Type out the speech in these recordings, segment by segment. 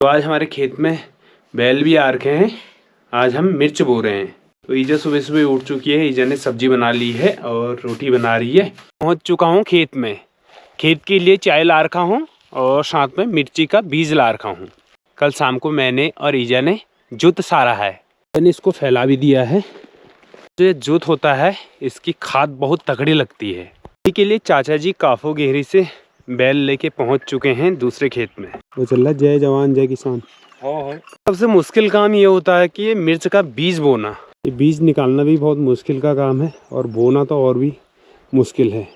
तो आज हमारे खेत में बैल भी आ रखे हैं। आज हम मिर्च बो रहे हैं। तो ईजा सुबह सुबह उठ चुकी है। ईजा ने सब्जी बना ली है और रोटी बना रही है। पहुंच चुका हूं खेत में। खेत के लिए चाय ला रखा हूं और साथ में मिर्ची का बीज ला रखा हूं। कल शाम को मैंने और ईजा ने जुत सारा है। मैंने इसको फैला भी दिया है। जो ये जुत होता है इसकी खाद बहुत तगड़ी लगती है। इसी के लिए चाचा जी काफो गहरी से बैल लेके पहुंच चुके हैं दूसरे खेत में। वो चल रहा जय जवान जय किसान। सबसे मुश्किल काम ये होता है कि ये मिर्च का बीज बोना। ये बीज निकालना भी बहुत मुश्किल का काम है और बोना तो और भी मुश्किल है।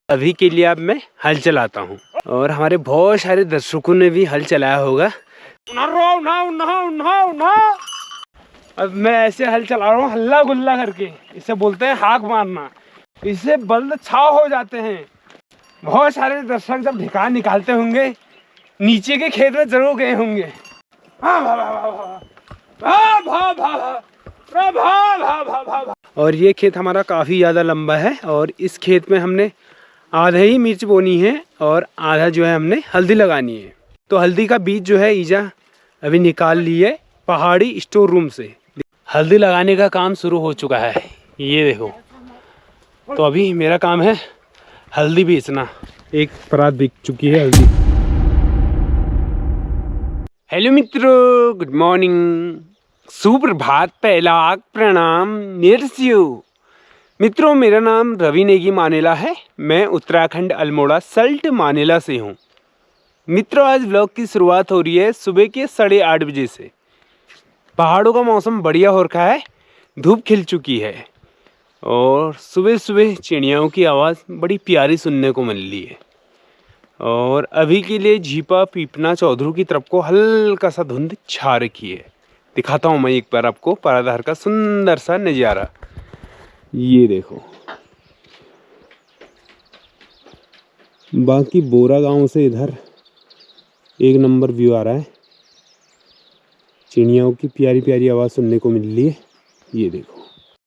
अभी के लिए अब मैं हल चलाता हूँ और हमारे बहुत सारे दर्शकों ने भी हल चलाया होगा। अब मैं ऐसे हल चला रहा हूँ हल्ला गुल्ला करके। इसे बोलते हैं हाक मारना। इससे बल्द छाव हो जाते हैं। बहुत सारे दर्शक जब ढिकान निकालते होंगे नीचे के खेत में जरूर गए होंगे। और ये खेत हमारा काफ़ी ज़्यादा लंबा है और इस खेत में हमने आधा ही मिर्च बोनी है और आधा जो है हमने हल्दी लगानी है। तो हल्दी का बीज जो है ईजा अभी निकाल ली है पहाड़ी स्टोर रूम से। हल्दी लगाने का काम शुरू हो चुका है। ये देखो। तो अभी मेरा काम है हल्दी बेचना। एक परात बिक चुकी है हल्दी। हेलो मित्रों, गुड मॉर्निंग, सुप्रभात, पहला प्रणाम, निर्स्यु। मित्रों, मेरा नाम रवि नेगी मानेला है। मैं उत्तराखंड अल्मोड़ा सल्ट मानेला से हूँ। मित्रों, आज व्लॉग की शुरुआत हो रही है सुबह के 8:30 बजे से। पहाड़ों का मौसम बढ़िया हो रखा है, धूप खिल चुकी है और सुबह सुबह चिड़ियाओं की आवाज़ बड़ी प्यारी सुनने को मिल रही है। और अभी के लिए झीपा पीपना चौधरी की तरफ को हल्का सा धुंध छा रखी है। दिखाता हूँ मैं एक बार आपको पराधार का सुंदर सा नज़ारा। ये देखो। बाकी बोरा गांव से इधर एक नंबर व्यू आ रहा है। चिड़ियाओं की प्यारी प्यारी आवाज़ सुनने को मिल रही है। ये देखो।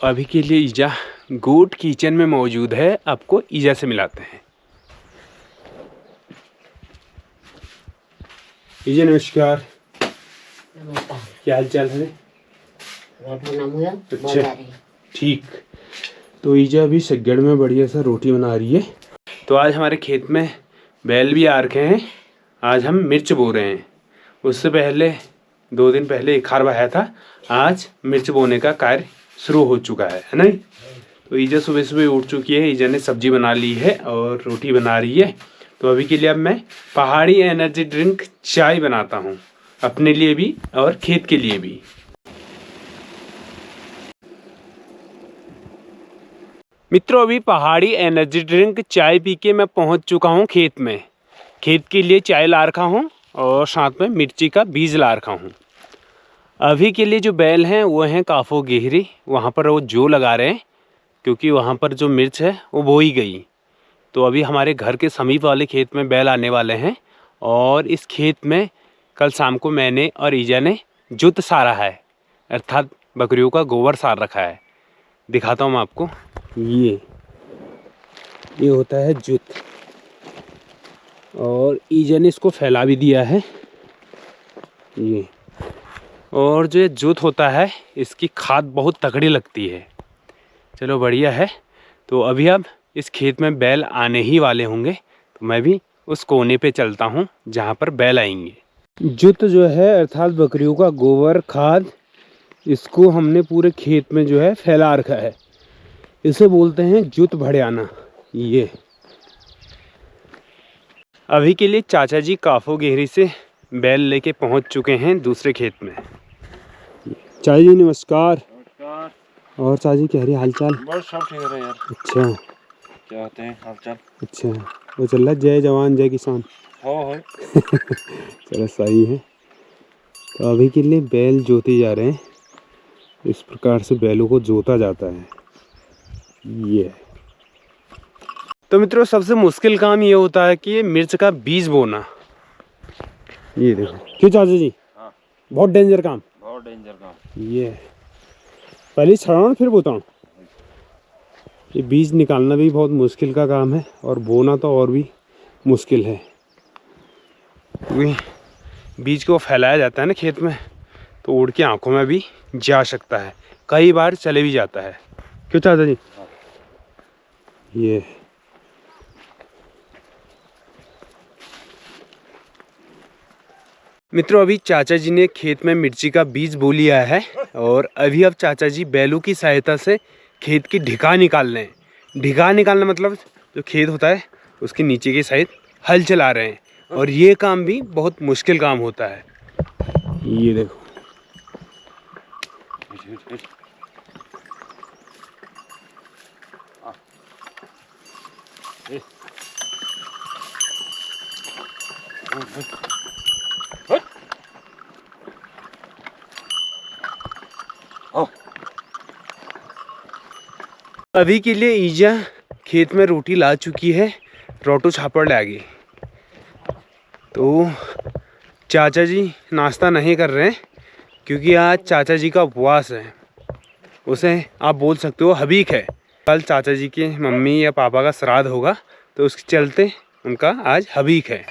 अभी के लिए ईजा गोट किचन में मौजूद है। आपको ईजा से मिलाते हैं। ईजा नमस्कार। क्या हाल चाल है? अच्छा, ठीक। तो ईजा अभी सग्गड़ में बढ़िया सा रोटी बना रही है। तो आज हमारे खेत में बैल भी आ रखे हैं। आज हम मिर्च बो रहे हैं। उससे पहले 2 दिन पहले एक खार बहाया था। आज मिर्च बोने का कार्य शुरू हो चुका है ना? तो ईजा सुबह सुबह उठ चुकी है। ईजा ने सब्जी बना ली है और रोटी बना रही है। तो अभी के लिए अब मैं पहाड़ी एनर्जी ड्रिंक चाय बनाता हूँ, अपने लिए भी और खेत के लिए भी। मित्रों, अभी पहाड़ी एनर्जी ड्रिंक चाय पी के मैं पहुँच चुका हूँ खेत में। खेत के लिए चाय ला रखा हूँ और साथ में मिर्ची का बीज ला रखा हूँ। अभी के लिए जो बैल हैं वो हैं काफो गहरी। वहाँ पर वो जो लगा रहे हैं क्योंकि वहाँ पर जो मिर्च है वो बो ही गई। तो अभी हमारे घर के समीप वाले खेत में बैल आने वाले हैं और इस खेत में कल शाम को मैंने और ईजा ने जुत सारा है, अर्थात बकरियों का गोबर सार रखा है। दिखाता हूँ मैं आपको। ये होता है जुत और ईजा ने इसको फैला भी दिया है। ये और जो ये जुत होता है इसकी खाद बहुत तगड़ी लगती है। चलो बढ़िया है। तो अभी अब इस खेत में बैल आने ही वाले होंगे तो मैं भी उस कोने पे चलता हूँ जहाँ पर बैल आएंगे। जुत जो है अर्थात बकरियों का गोबर खाद, इसको हमने पूरे खेत में जो है फैला रखा है। इसे बोलते हैं जुत भड़ियाना। ये अभी के लिए चाचा जी काफो गहरी से बैल लेके पहुँच चुके हैं दूसरे खेत में। चाचा जी नमस्कार। और चाचा जी कह रही हाल चाल? बस सब ठीक है यार। अच्छा, क्या होते हैं हाल चाल? अच्छा, वो चल रहा जय जवान जय किसान। हो चलो सही है। तो अभी के लिए बैल जोते जा रहे हैं। इस प्रकार से बैलों को जोता जाता है। ये तो मित्रों, सबसे मुश्किल काम ये होता है कि ये मिर्च का बीज बोना। ये देखो। क्यों चाचा जी? हाँ। बहुत डेंजर काम। बहुत डेंजर काम। ये पहले छड़ाऊँ फिर बोता। ये बीज निकालना भी बहुत मुश्किल का काम है और बोना तो और भी मुश्किल है। बीज को फैलाया जाता है ना खेत में, तो उड़ के आँखों में भी जा सकता है, कई बार चले भी जाता है। क्यों चाचा जी? ये मित्रों, अभी चाचा जी ने खेत में मिर्ची का बीज बो लिया है और अभी अब चाचा जी बैलों की सहायता से खेत की ढिका निकाल रहे हैं। ढिका निकालना मतलब जो खेत होता है उसके नीचे की साइड हल चला रहे हैं, और ये काम भी बहुत मुश्किल काम होता है। ये देखो, अभी के लिए ईजा खेत में रोटी ला चुकी है, रोटो छापड़ लागी। तो चाचा जी नाश्ता नहीं कर रहे हैं क्योंकि आज चाचा जी का उपवास है। उसे आप बोल सकते हो हबीक है। कल चाचा जी के मम्मी या पापा का श्राद्ध होगा, तो उसके चलते उनका आज हबीक है।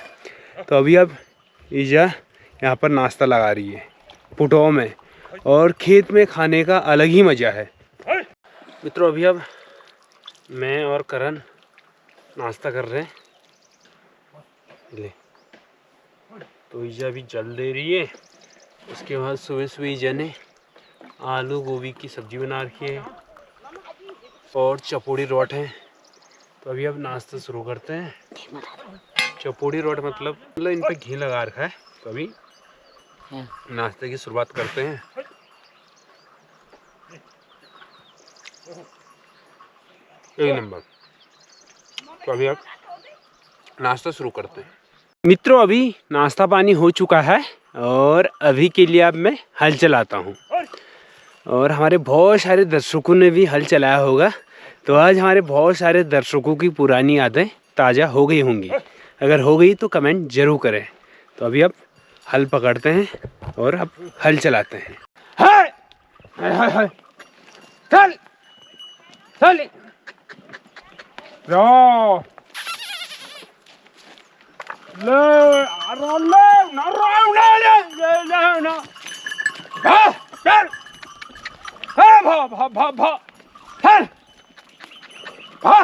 तो अभी अब ईजा यहाँ पर नाश्ता लगा रही है पुटों में, और खेत में खाने का अलग ही मज़ा है। मित्रों, अभी अब मैं और करण नाश्ता कर रहे हैं। ले, तो ईजा भी जल दे रही है। उसके बाद सुबह सुबह ईजा ने आलू गोभी की सब्ज़ी बना रखी है और चपोड़ी रोट है। तो अभी अब नाश्ता शुरू करते हैं। चपोड़ी रोट मतलब इन पे घी लगा रखा है। तो अभी नाश्ते की शुरुआत करते हैं। एक नंबर। तो अभी अब नाश्ता शुरू करते हैं। मित्रों, अभी नाश्ता पानी हो चुका है और अभी के लिए अब मैं हल चलाता हूँ, और हमारे बहुत सारे दर्शकों ने भी हल चलाया होगा। तो आज हमारे बहुत सारे दर्शकों की पुरानी यादें ताज़ा हो गई होंगी। अगर हो गई तो कमेंट ज़रूर करें। तो अभी अब हल पकड़ते हैं और अब हल चलाते हैं। हाय हाय हाय हाय, चल चल रो ले अरे ले ना रो ले ना भा चल हा भा भा भा भा चल भा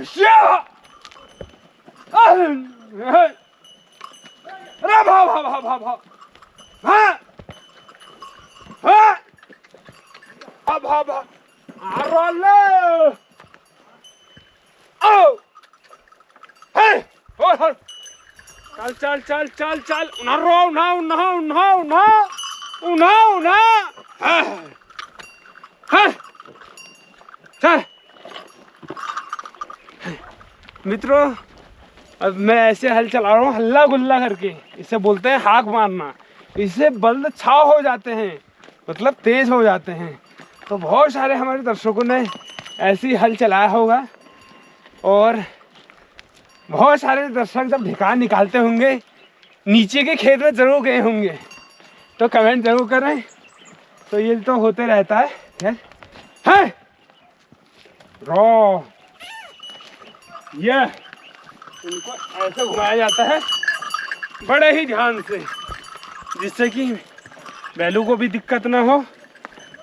शिया अरे भा भा भा भा भा भा भा भा भा अरे ले ओ हे हो चल चल चल चल चल ना रो ना ना ना ना ना ना हाँ चल। मित्रों, अब मैं ऐसे हल चला रहा हूँ हल्ला गुल्ला करके। इसे बोलते हैं हाक मारना। इससे बल्द छाव हो जाते हैं, मतलब तेज हो जाते हैं। तो बहुत सारे हमारे दर्शकों ने ऐसे ही हल चलाया होगा, और बहुत सारे दर्शक जब ढिकान निकालते होंगे नीचे के खेत में ज़रूर गए होंगे। तो कमेंट ज़रूर करें। तो ये तो होते रहता है। है रो ये इनको ऐसे घुमाया जाता है बड़े ही ध्यान से, जिससे कि बैलों को भी दिक्कत ना हो,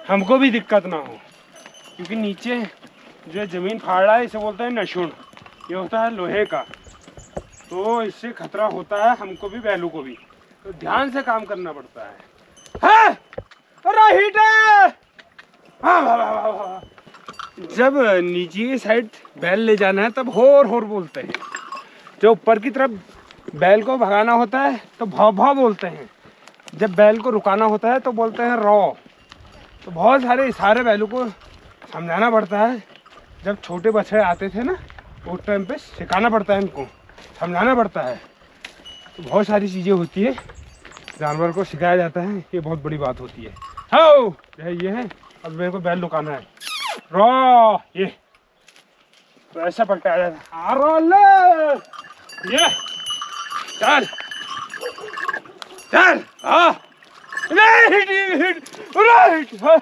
हमको भी दिक्कत ना हो। क्योंकि नीचे जो ज़मीन फाड़ रहा है इसे बोलते हैं नशुन। ये होता है लोहे का, तो इससे खतरा होता है हमको भी बैलों को भी। तो ध्यान से काम करना पड़ता है। राइट है। जब नीचे की साइड बैल ले जाना है तब होर होर बोलते हैं। जो ऊपर की तरफ बैल को भगाना होता है तो भाव भाव बोलते हैं। जब बैल को रुकाना होता है तो बोलते हैं रॉ। तो बहुत सारे इशारे बैलों को समझाना पड़ता है। जब छोटे बछड़े आते थे ना, उस टाइम पे सिखाना पड़ता है, इनको समझाना पड़ता है। तो बहुत सारी चीज़ें होती है, जानवर को सिखाया जाता है। ये बहुत बड़ी बात होती है। हाँ ये है। अब मेरे को बैल रुकाना है। रॉ ये तो ऐसा पलटाया जाता है। ये चल चल राइट भा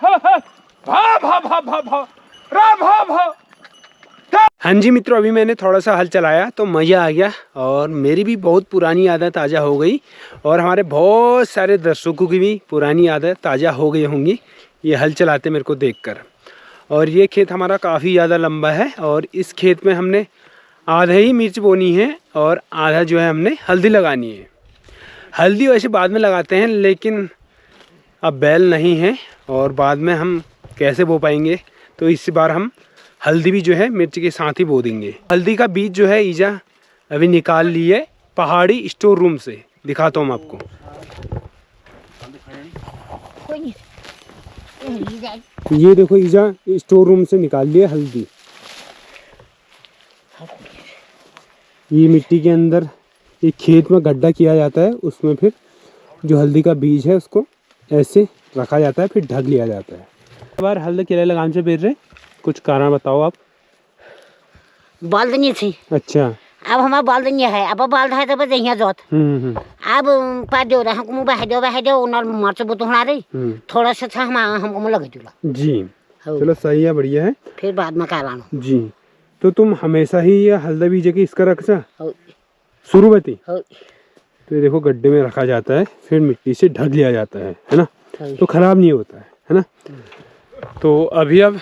भा भा भा भा रा भा भा हाँ जी मित्रों, अभी मैंने थोड़ा सा हल चलाया तो मज़ा आ गया और मेरी भी बहुत पुरानी आदत ताज़ा हो गई और हमारे बहुत सारे दर्शकों की भी पुरानी आदत ताज़ा हो गई होंगी ये हल चलाते मेरे को देखकर। और ये खेत हमारा काफ़ी ज़्यादा लंबा है और इस खेत में हमने आधा ही मिर्च बोनी है और आधा जो है हमने हल्दी लगानी है। हल्दी वैसे बाद में लगाते हैं लेकिन अब बैल नहीं है और बाद में हम कैसे बो पाएंगे, तो इस बार हम हल्दी भी जो है मिर्च के साथ ही बो देंगे। हल्दी का बीज जो है ईजा अभी निकाल ली है पहाड़ी स्टोर रूम से, दिखाता हूँ मैं आपको। ये देखो ईजा स्टोर रूम से निकाल लिया हल्दी। ये मिट्टी के अंदर एक खेत में गड्ढा किया जाता है, उसमें फिर जो हल्दी का बीज है उसको ऐसे रखा जाता है, फिर ढक लिया जाता है। बार हल्दी केले लगाम से बेच रहे, कुछ कारण बताओ आप। बालदनी थी। अच्छा, अब हमारा बालदनी है, अब बाल है तो बस यहाँ जोत। अब पाँच दो रहा हमको बह दो उन्हें मर्च बुतुड़ा रही थोड़ा सा था हमको लगे चूल्हा जी। चलो सही है, बढ़िया है। फिर बाद में कालानो जी। तो तुम हमेशा ही ये हल्दा बीज के इसका रखा शुरुआती, तो ये देखो गड्ढे में रखा जाता है, फिर मिट्टी से ढक लिया जाता है ना, तो खराब नहीं होता है ना। तो अभी अब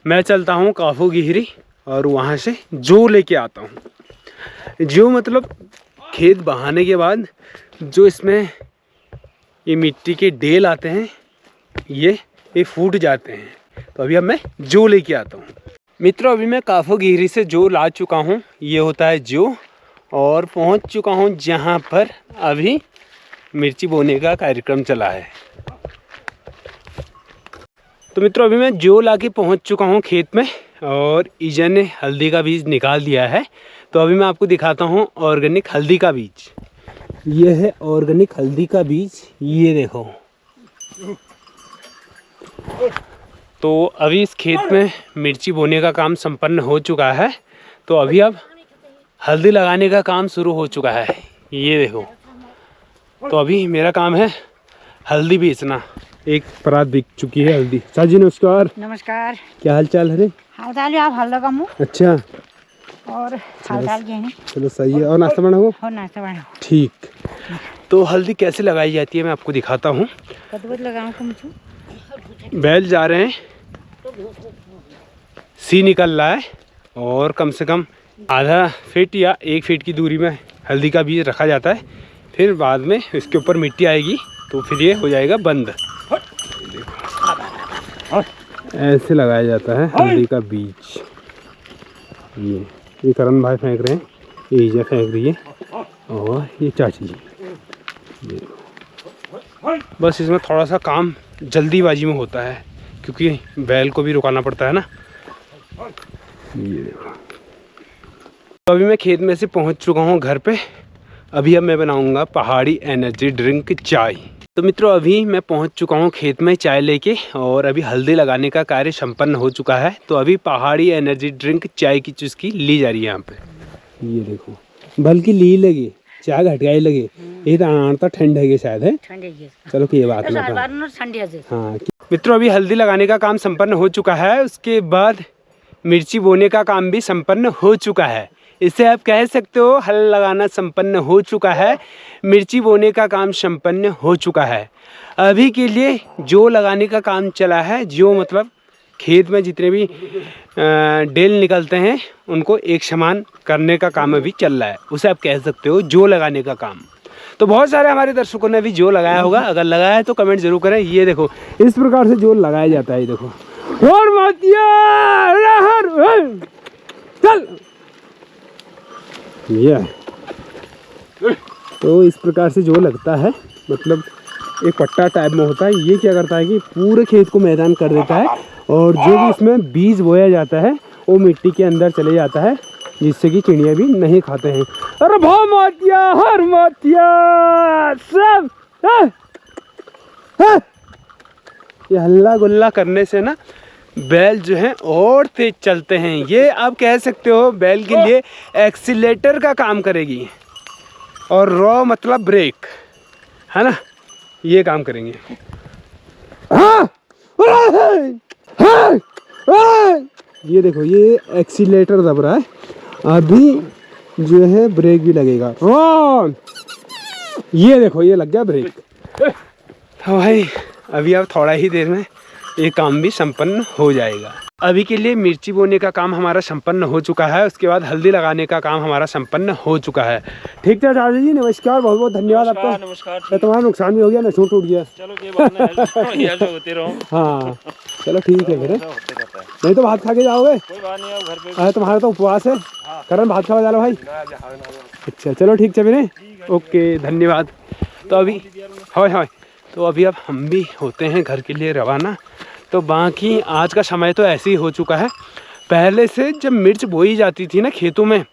मैं चलता हूँ काफू गिहरी और वहाँ से जो लेके आता हूँ। जो मतलब खेत बहाने के बाद जो इसमें ये मिट्टी के ढेल आते हैं ये फूट जाते हैं, तो अभी अब मैं जो लेके आता हूँ। मित्रों, अभी मैं काफू गिहरी से जो ला चुका हूँ, ये होता है जो, और पहुँच चुका हूँ जहाँ पर अभी मिर्ची बोने का कार्यक्रम चला है। तो मित्रों, अभी मैं जो ला के पहुँच चुका हूँ खेत में और ईजा ने हल्दी का बीज निकाल दिया है। तो अभी मैं आपको दिखाता हूँ ऑर्गेनिक हल्दी का बीज। ये है ऑर्गेनिक हल्दी का बीज, ये देखो। तो अभी इस खेत में मिर्ची बोने का काम संपन्न हो चुका है, तो अभी अब हल्दी लगाने का काम शुरू हो चुका है, ये देखो। तो अभी मेरा काम है हल्दी बेचना। एक परात बिक चुकी है हल्दी। साहब जी नमस्कार। नमस्कार। क्या हाल चाल है? हाल चाल आप हल्दा कमू। अच्छा, और हाल चाल के हैं। चलो सही है। और नाश्ता बना हो? और नाश्ता बना। ठीक। तो हल्दी कैसे लगाई जाती है मैं आपको दिखाता हूँ। बैल जा रहे हैं, सी निकल रहा है और कम से कम आधा फीट या 1 फीट की दूरी में हल्दी का बीज रखा जाता है। फिर बाद में इसके ऊपर मिट्टी आएगी तो फिर ये हो जाएगा बंद। ऐसे लगाया जाता है हल्दी का बीज। ये करण भाई फेंक रहे हैं, ये ईजा फेंक रही है और ये चाची जी। बस इसमें थोड़ा सा काम जल्दीबाजी में होता है क्योंकि बैल को भी रुकाना पड़ता है ना। ये देखो। तो अभी मैं खेत में से पहुंच चुका हूं घर पे। अभी अब मैं बनाऊंगा पहाड़ी एनर्जी ड्रिंक चाय। तो मित्रों, अभी मैं पहुंच चुका हूं खेत में चाय लेके और अभी हल्दी लगाने का कार्य संपन्न हो चुका है। तो अभी पहाड़ी एनर्जी ड्रिंक चाय की चुस्की ली जा रही है यहाँ पे। ये देखो, बल्कि ली लगी चाय घटकाई लगे, ये तो आना ठंड है शायद है। चलो की बात ना। हाँ मित्रों, अभी हल्दी लगाने का काम संपन्न हो चुका है, उसके बाद मिर्ची बोने का काम भी संपन्न हो चुका है। इसे आप कह सकते हो हल लगाना संपन्न हो चुका है, मिर्ची बोने का काम संपन्न हो चुका है। अभी के लिए जो लगाने का काम चला है, जो मतलब खेत में जितने भी डेल निकलते हैं उनको एक समान करने का काम अभी चल रहा है, उसे आप कह सकते हो जो लगाने का काम। तो बहुत सारे हमारे दर्शकों ने भी जो लगाया होगा, अगर लगाया है तो कमेंट जरूर करें। ये देखो, इस प्रकार से जो लगाया जाता है, ये देखो। और चल ये तो इस प्रकार से जो लगता है, मतलब एक पट्टा टाइप में होता है। ये क्या करता है कि पूरे खेत को मैदान कर देता है और जो भी इसमें बीज बोया जाता है वो मिट्टी के अंदर चले जाता है, जिससे कि चिड़िया भी नहीं खाते हैं। अरे भाव मोतिया, हर मोतिया सब ये हल्ला गुल्ला करने से ना बैल जो हैं और तेज चलते हैं। ये आप कह सकते हो बैल के लिए एक्सीलेटर का काम करेगी और रॉ मतलब ब्रेक, है ना, ये काम करेंगे। हाँ ये देखो ये एक्सीलेटर दब रहा है, अभी जो है ब्रेक भी लगेगा। ओ ये देखो ये लग गया ब्रेक। तो भाई अभी अब थोड़ा ही देर में ये काम भी संपन्न हो जाएगा। अभी के लिए मिर्ची बोने का काम हमारा संपन्न हो चुका है, उसके बाद हल्दी लगाने का काम हमारा संपन्न हो चुका है। ठीक है चाचा जी, नमस्कार, बहुत बहुत धन्यवाद आपका। नमस्कार। तुम्हारा नुकसान भी हो गया, नशो टूट गया। चलो ये बात नहीं है, जो होते रहो। हाँ चलो ठीक है फिर, होते रहता है। नहीं तो भात खा के जाओगे? कोई बात नहीं, अब घर पे अरे तुम्हारा तो उपवास है। करण भात खा जा लो भाई। अच्छा चलो ठीक है मेरे, ओके धन्यवाद। तो अभी हाँ तो अभी अब हम भी होते हैं घर के लिए रवाना। तो बाकी आज का समय तो ऐसे ही हो चुका है। पहले से जब मिर्च बोई जाती थी ना खेतों में,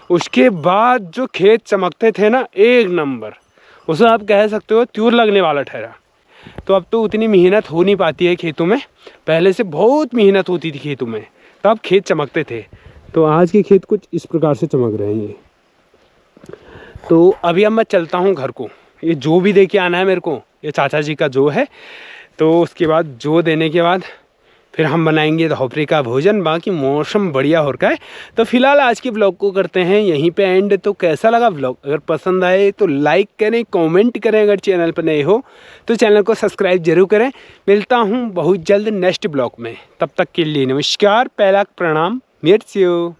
उसके बाद जो खेत चमकते थे ना एक नंबर, उसे आप कह सकते हो त्योर लगने वाला ठहरा। तो अब तो उतनी मेहनत हो नहीं पाती है खेतों में, पहले से बहुत मेहनत होती थी खेतों में, तब खेत चमकते थे। तो आज के खेत कुछ इस प्रकार से चमक रहे हैं। तो अभी अब मैं चलता हूँ घर को, ये जो भी दे के आना है मेरे को, ये चाचा जी का जो है। तो उसके बाद जो देने के बाद फिर हम बनाएंगे दोपहर का भोजन। बाकी मौसम बढ़िया हो रखा है। तो फिलहाल आज के ब्लॉग को करते हैं यहीं पे एंड। तो कैसा लगा ब्लॉग? अगर पसंद आए तो लाइक करें, कमेंट करें, अगर चैनल पर नए हो तो चैनल को सब्सक्राइब जरूर करें। मिलता हूँ बहुत जल्द नेक्स्ट ब्लॉग में, तब तक के लिए नमस्कार, पहला प्रणाम, मिर्चियो।